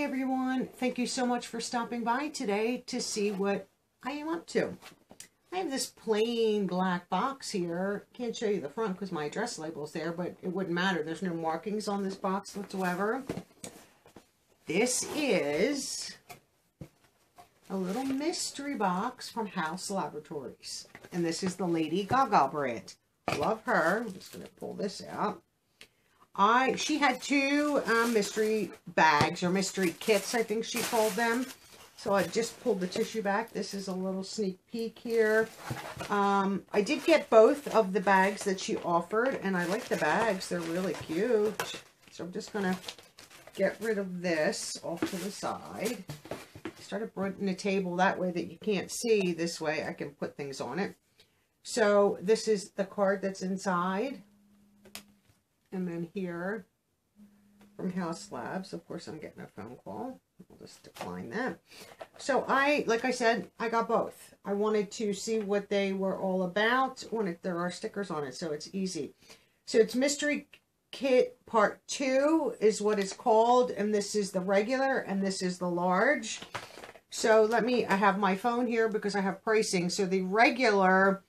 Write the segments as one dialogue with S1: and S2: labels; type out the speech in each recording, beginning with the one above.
S1: Hi everyone, thank you so much for stopping by today to see what I am up to. I have this plain black box here. Can't show you the front because my address label's there, but it wouldn't matter. There's no markings on this box whatsoever. This is a little mystery box from Haus Laboratories. And this is the Lady Gaga brand. Love her. I'm just going to pull this out. She had two mystery bags, or mystery kits, I think she called them. So I just pulled the tissue back. This is a little sneak peek here. I did get both of the bags that she offered, and I like the bags. They're really cute. So I'm just going to get rid of this off to the side. Started putting the table that way that you can't see. This way I can put things on it. So this is the card that's inside. And then here from Haus Labs, of course I'm getting a phone call. I'll just decline that. So like I said, I got both. I wanted to see what they were all about. There are stickers on it, so it's easy. So it's Mystery Kit Part 2 is what it's called. And this is the regular and this is the large. So I have my phone here because I have pricing. So the regular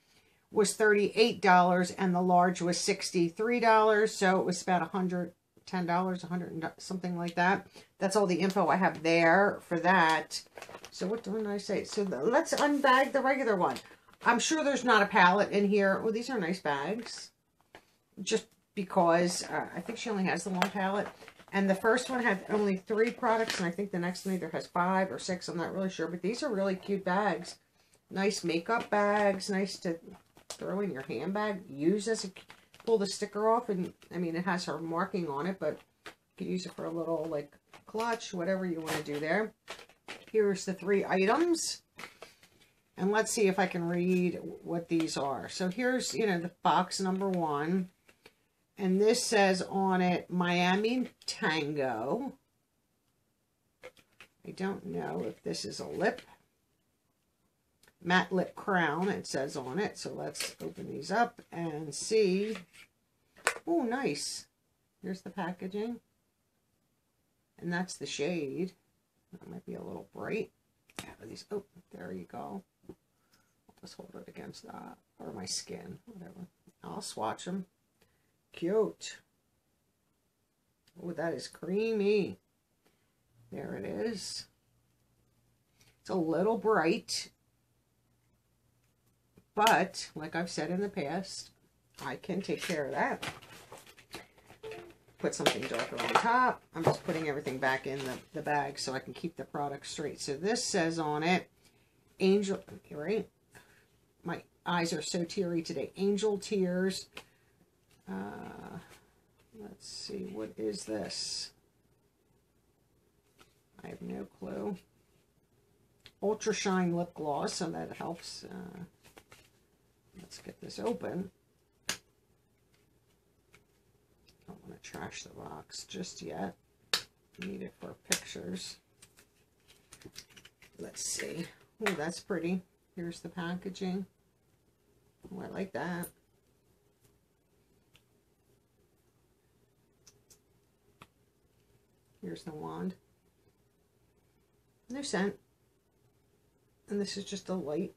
S1: was $38 and the large was $63. So it was about $110, $100 something like that. That's all the info I have there for that. So what did I say? So let's unbag the regular one. I'm sure there's not a palette in here. Oh, these are nice bags. Just because I think she only has the one palette. And the first one had only 3 products, and I think the next one either has 5 or 6. I'm not really sure, but these are really cute bags. Nice makeup bags, nice to throw in your handbag, use as pull the sticker off, and I mean it has her marking on it, but you could use it for a little like clutch, whatever you want to do there. Here's the 3 items, and let's see if I can read what these are. So here's the box number 1, and this says on it Miami Tango. I don't know if this is a lip. Matte lip crown, it says on it. So let's open these up and see. Oh, nice. Here's the packaging. And that's the shade. That might be a little bright. These. Oh, there you go. I'll just hold it against that. Or my skin. Whatever. I'll swatch them. Cute. Oh, that is creamy. There it is. It's a little bright. But, like I've said in the past, I can take care of that. Put something darker on top. I'm just putting everything back in the bag so I can keep the product straight. So this says on it, Angel, right? My eyes are so teary today. Angel Tears. Let's see, what is this? I have no clue. Ultra Shine Lip Gloss, so that helps. Let's get this open. Don't want to trash the box just yet. Need it for pictures. Let's see. Oh, that's pretty. Here's the packaging. Oh, I like that. Here's the wand. No scent. And this is just a light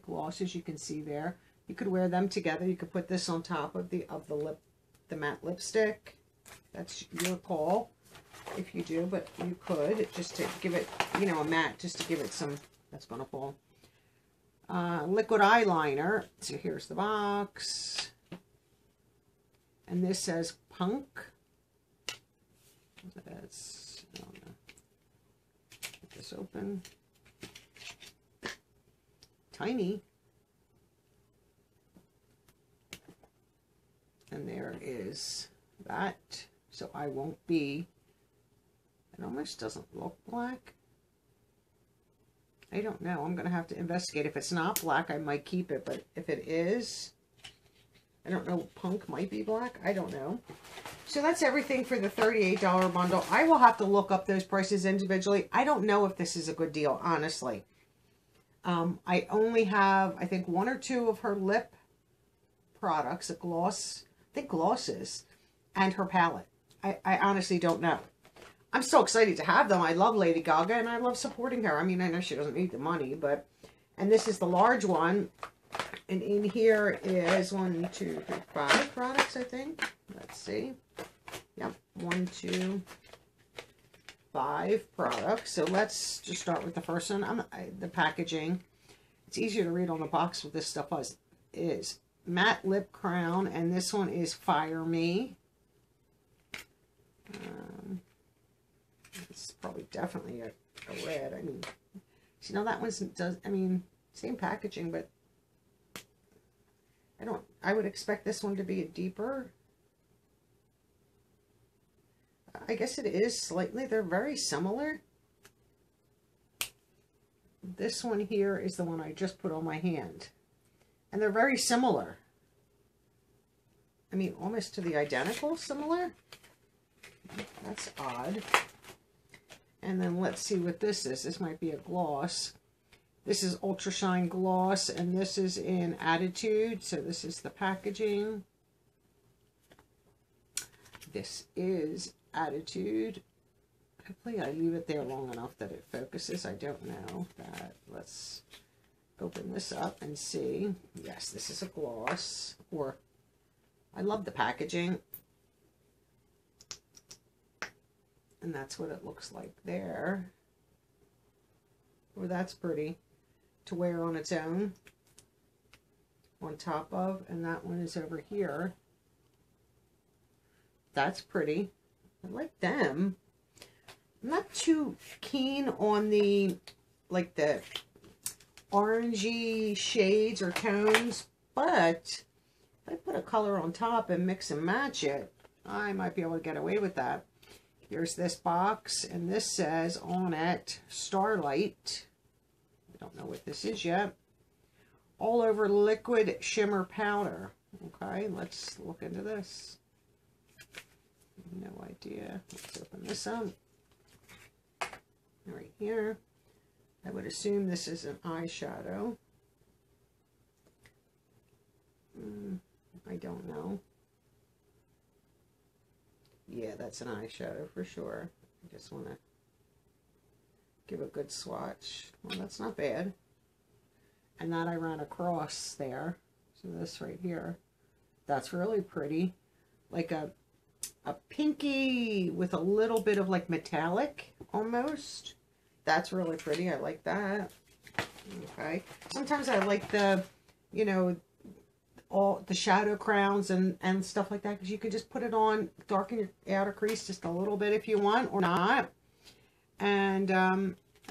S1: gloss, as you can see there. You could wear them together. You could put this on top of the matte lipstick. That's your call if you do, but you could just to give it, a matte, just to give it some. That's gonna fall. Liquid eyeliner. So here's the box, and this says Punk. That's, I don't know. Get this open. Tiny. And there is that. So I won't be. It almost doesn't look black. I don't know. I'm going to have to investigate. If it's not black, I might keep it. But if it is, I don't know. Punk might be black. I don't know. So that's everything for the $38 bundle. I will have to look up those prices individually. I don't know if this is a good deal, honestly. I only have, I think, 1 or 2 of her lip products, a gloss, I think glosses, and her palette. I honestly don't know. I'm so excited to have them. I love Lady Gaga and I love supporting her. I mean, I know she doesn't need the money, but, and this is the large one. And in here is 1, 2, 3, 5 products, I think. Let's see. Yep, 1, 2, 5 products. So let's just start with the first one. The packaging. It's easier to read on the box what this stuff is. Matte Lip Crown, and this one is Fire Me. This is probably definitely a red. I mean, see, now that one's same packaging, but I would expect this one to be a deeper. I guess it is slightly. They're very similar. This one here is the one I just put on my hand. And they're very similar. I mean, almost to the identical similar. That's odd. And then let's see what this is. This might be a gloss. This is Ultra Shine Gloss, and this is in Attitude. So this is the packaging. This is Attitude. Hopefully I leave it there long enough that it focuses. I don't know that. Let's open this up and see. Yes, this is a gloss. Or, I love the packaging. And that's what it looks like there. Oh, that's pretty to wear on its own, on top of. And that one is over here. That's pretty. I like them. I'm not too keen on the, like the orangey shades or tones, but if I put a color on top and mix and match it, I might be able to get away with that. Here's this box, and this says on it, Starlight. I don't know what this is yet. All Over Liquid Shimmer Powder. Okay, let's look into this. No idea. Let's open this up. Right here. I would assume this is an eyeshadow. I don't know. Yeah, that's an eyeshadow for sure. I just want to give a good swatch. Well, that's not bad. And that I ran across there. So this right here. That's really pretty. Like a pinky with a little bit of like metallic almost. That's really pretty. I like that. Okay. Sometimes I like the, you know, all the shadow crowns and stuff like that, because you can just put it on, darken your outer crease just a little bit if you want or not. And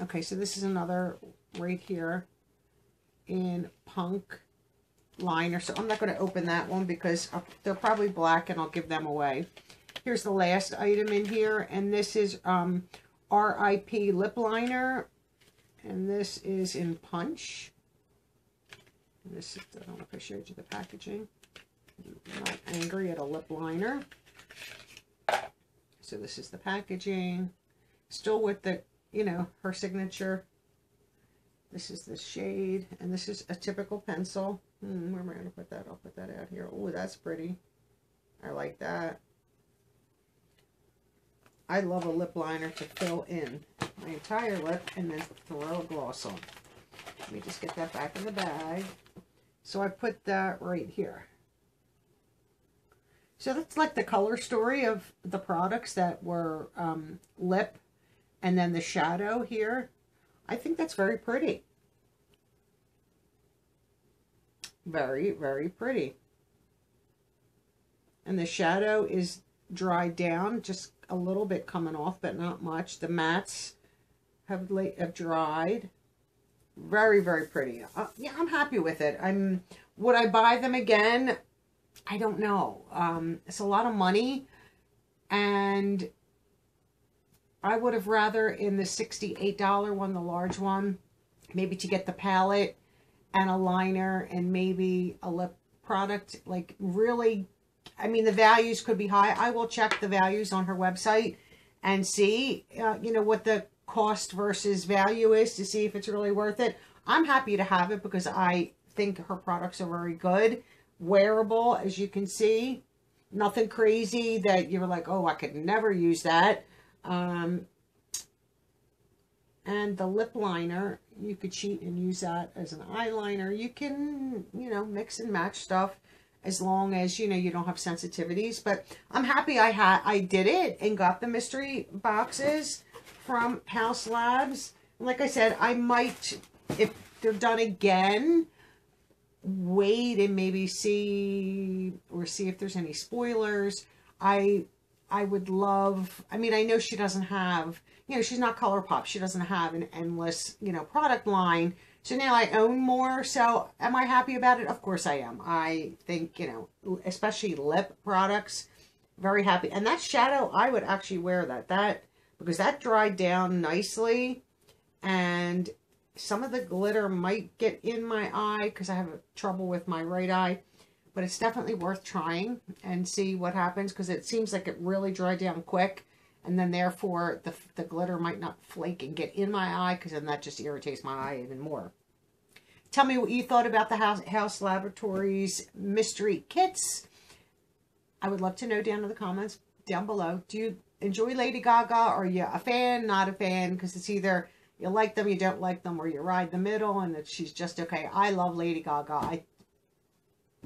S1: okay, so this is another right here in Punk liner. So I'm not going to open that one because they're probably black and I'll give them away. Here's the last item in here, and this is RIP lip liner, and this is in Punch. And this is, I don't know if I showed you the packaging. I'm not angry at a lip liner. So this is the packaging, still with the, you know, her signature. This is the shade, and this is a typical pencil. Where am I going to put that? I'll put that out here. Oh, that's pretty. I like that. I love a lip liner to fill in my entire lip and then throw a gloss on. Let me just get that back in the bag. So I put that right here. So that's like the color story of the products that were lip and then the shadow here. I think that's very pretty. Very, very pretty. And the shadow is dried down, just a little bit coming off, but not much. The mattes have dried. Very, very pretty. Yeah, I'm happy with it. Would I buy them again? I don't know. It's a lot of money, and I would have rather in the $68 one, the large one, maybe to get the palette and a liner and maybe a lip product. Like really, I mean, the values could be high. I will check the values on her website and see, you know, what the cost versus value is to see if it's really worth it. I'm happy to have it because I think her products are very good. Wearable, as you can see. Nothing crazy that you're like, oh, I could never use that. And the lip liner, you could cheat and use that as an eyeliner. You can, you know, mix and match stuff as long as, you know, you don't have sensitivities. But I'm happy I did it and got the mystery boxes from Haus Labs. Like I said, I might, if they're done again, wait and maybe see if there's any spoilers. I would love, I mean, I know she doesn't have, you know, she's not ColourPop. She doesn't have an endless, you know, product line. So now I own more. So am I happy about it? Of course I am. I think, you know, especially lip products, very happy. And that shadow, I would actually wear that because that dried down nicely. And some of the glitter might get in my eye because I have trouble with my right eye. But it's definitely worth trying and see what happens, because it seems like it really dried down quick. And then therefore the glitter might not flake and get in my eye, because then that just irritates my eye even more. Tell me what you thought about the Haus Laboratories mystery kits. I would love to know down in the comments down below. Do you enjoy Lady Gaga? Are you a fan, not a fan? Because it's either you like them, you don't like them, or you ride the middle and she's just okay. I love Lady Gaga.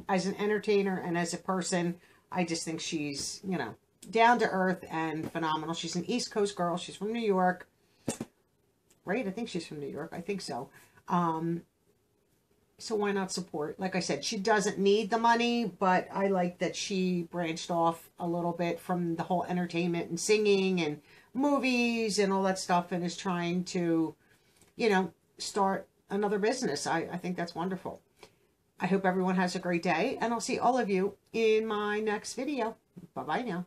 S1: As an entertainer and as a person, I just think she's, you know, down to earth and phenomenal. She's an East Coast girl. She's from New York. Right? I think she's from New York. I think so. So why not support? Like I said, she doesn't need the money, but I like that she branched off a little bit from the whole entertainment and singing and movies and all that stuff, and is trying to, you know, start another business. I think that's wonderful. I hope everyone has a great day, and I'll see all of you in my next video. Bye-bye now.